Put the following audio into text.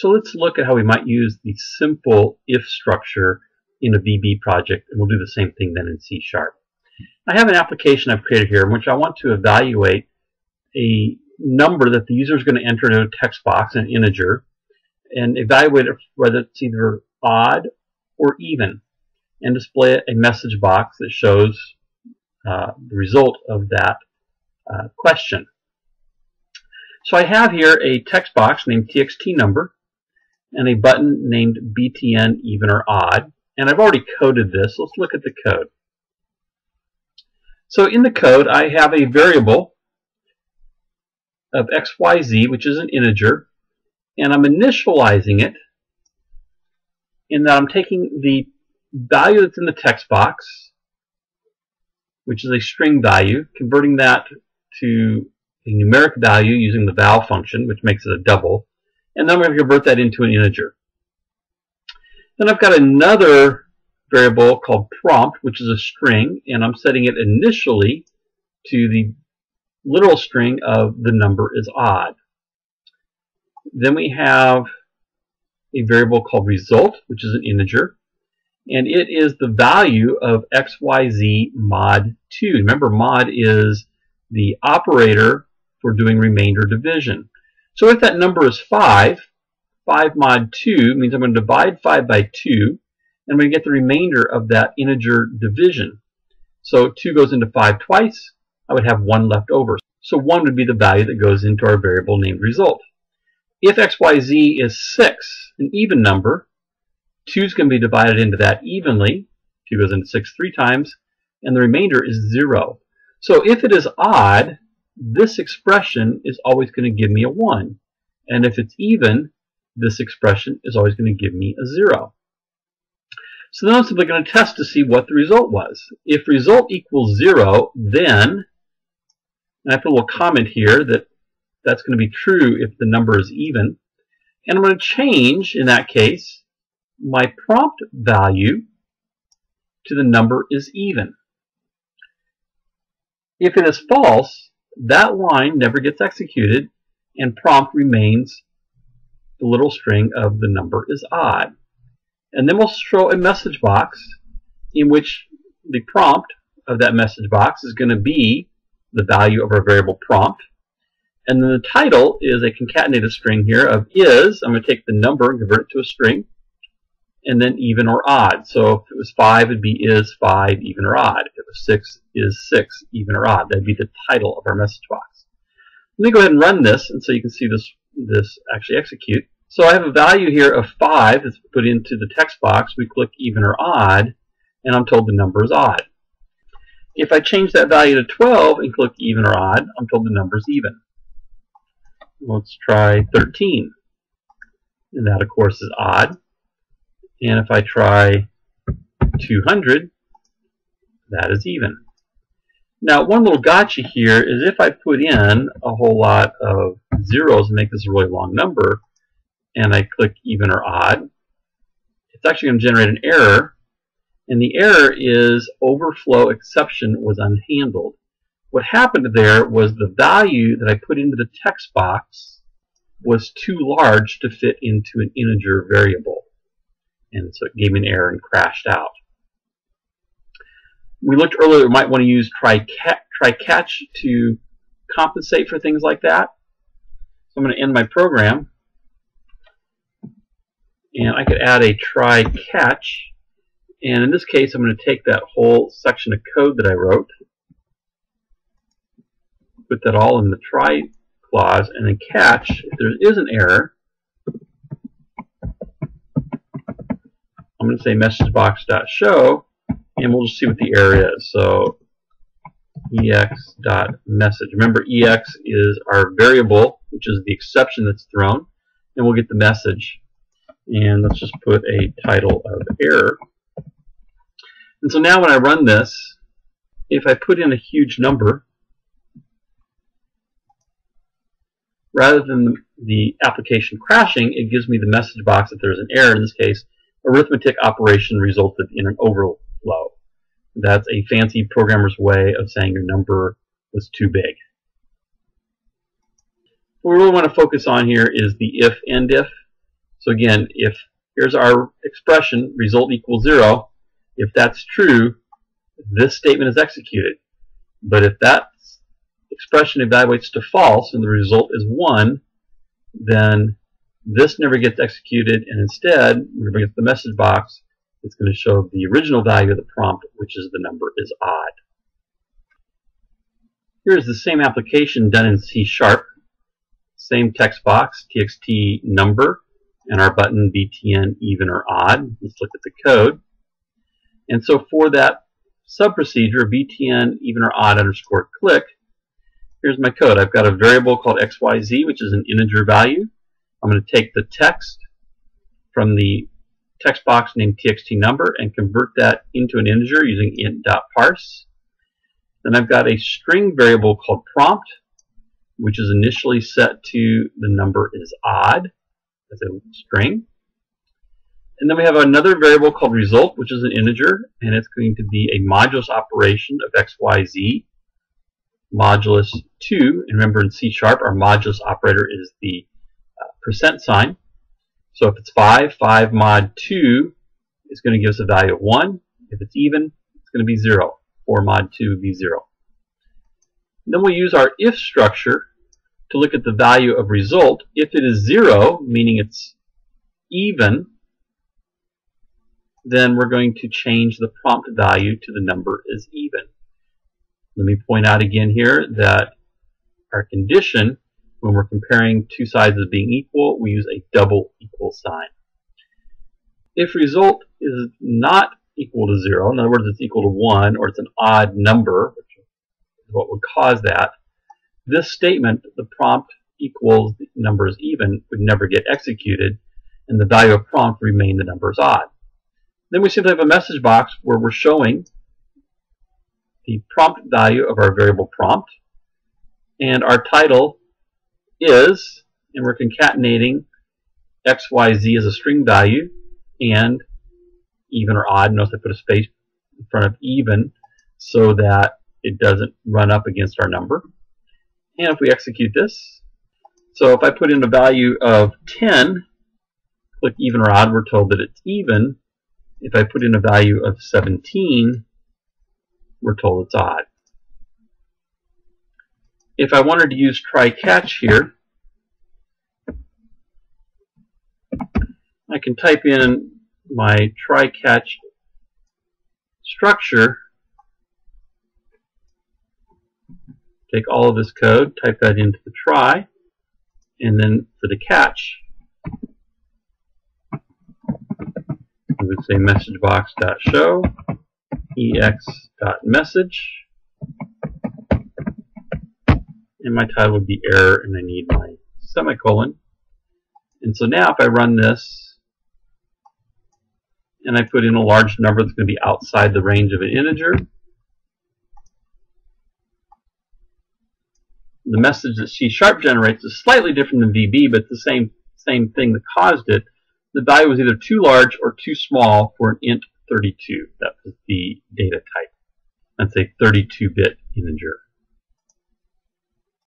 So let's look at how we might use the simple if structure in a VB project, and we'll do the same thing then in C#. I have an application I've created here in which I want to evaluate a number that the user is going to enter into a text box, an integer, and evaluate it whether it's either odd or even, and display a message box that shows the result of that question. So I have here a text box named txt number and a button named btn even or odd, and I've already coded this. Let's look at the code. So in the code I have a variable of xyz, which is an integer, and I'm initializing it in that I'm taking the value that's in the text box, which is a string value, converting that to a numeric value using the val function, which makes it a double, and then I'm going to convert that into an integer. Then I've got another variable called prompt, which is a string, and I'm setting it initially to the literal string of the number is odd. Then we have a variable called result, which is an integer, and it is the value of xyz mod 2. Remember, mod is the operator for doing remainder division. So if that number is 5 mod 2 means I'm going to divide 5 by 2, and I'm going to get the remainder of that integer division. So 2 goes into 5 twice, I would have 1 left over. So 1 would be the value that goes into our variable named result. If xyz is 6, an even number, 2 is going to be divided into that evenly. 2 goes into 6 3 times, and the remainder is 0. So if it is odd, this expression is always going to give me a 1. And if it's even, this expression is always going to give me a 0. So then I'm simply going to test to see what the result was. If result equals 0, then, and I put a little comment here that that's going to be true if the number is even, and I'm going to change, in that case, my prompt value to the number is even. If it is false, that line never gets executed, and prompt remains the little string of the number is odd. And then we'll show a message box in which the prompt of that message box is going to be the value of our variable prompt. And then the title is a concatenated string here of is. I'm going to take the number and convert it to a string, and then even or odd. So if it was 5, it would be is 5 even or odd. If it was 6, is 6 even or odd. That would be the title of our message box. Let me go ahead and run this, and so you can see this actually execute. So I have a value here of 5 that's put into the text box. We click even or odd, and I'm told the number is odd. If I change that value to 12 and click even or odd, I'm told the number is even. Let's try 13. And that, of course, is odd. And if I try 200, that is even. Now, one little gotcha here is if I put in a whole lot of zeros and make this a really long number, and I click even or odd, it's actually going to generate an error. And the error is overflow exception was unhandled. What happened there was the value that I put into the text box was too large to fit into an integer variable. And so it gave me an error and crashed out. We looked earlier, we might want to use try catch to compensate for things like that. So I'm going to end my program. And I could add a try catch. And in this case, I'm going to take that whole section of code that I wrote, put that all in the try clause, and then catch. If there is an error, I'm going to say messagebox.show, and we'll just see what the error is. So ex.message. Remember, ex is our variable, which is the exception that's thrown, and we'll get the message. And let's just put a title of error. And so now when I run this, if I put in a huge number, rather than the application crashing, it gives me the message box that there's an error. In this case, arithmetic operation resulted in an overflow. That's a fancy programmer's way of saying your number was too big. What we really want to focus on here is the if, end if. So again, if here's our expression, result equals 0, if that's true, this statement is executed. But if that expression evaluates to false and the result is 1, then this never gets executed, and instead, whenever it gets the message box, it's going to show the original value of the prompt, which is the number is odd. Here's the same application done in C#. Same text box, txt number, and our button btn even or odd. Let's look at the code. And so for that sub-procedure, btn even or odd underscore click, here's my code. I've got a variable called xyz, which is an integer value. I'm going to take the text from the text box named txt number and convert that into an integer using int.parse. Then I've got a string variable called prompt, which is initially set to the number is odd as a string. And then we have another variable called result, which is an integer, and it's going to be a modulus operation of xyz modulus 2. And remember, in C#, our modulus operator is the percent sign. So if it's 5, 5 mod 2 is going to give us a value of 1. If it's even, it's going to be 0. 4 mod 2 would be 0. And then we'll use our if structure to look at the value of result. If it is 0, meaning it's even, then we're going to change the prompt value to the number is even. Let me point out again here that our condition, when we're comparing two sides as being equal, we use a double equal sign. If result is not equal to 0, in other words, it's equal to 1, or it's an odd number, which is what would cause that, this statement, the prompt equals the number is even, would never get executed, and the value of prompt remain the number is odd. Then we simply have a message box where we're showing the prompt value of our variable prompt, and our title is, and we're concatenating xyz as a string value and even or odd. Notice I put a space in front of even so that it doesn't run up against our number. And if we execute this, so if I put in a value of 10, click even or odd, we're told that it's even. If I put in a value of 17, we're told it's odd. If I wanted to use try-catch here, I can type in my try-catch structure, take all of this code, type that into the try, and then for the catch, we would say messagebox.show ex.message, and my title would be error, and I need my semicolon. And so now if I run this and I put in a large number that's going to be outside the range of an integer, the message that C# generates is slightly different than VB, but the same thing that caused it. The value was either too large or too small for an int 32. That was the data type. That's a 32-bit integer.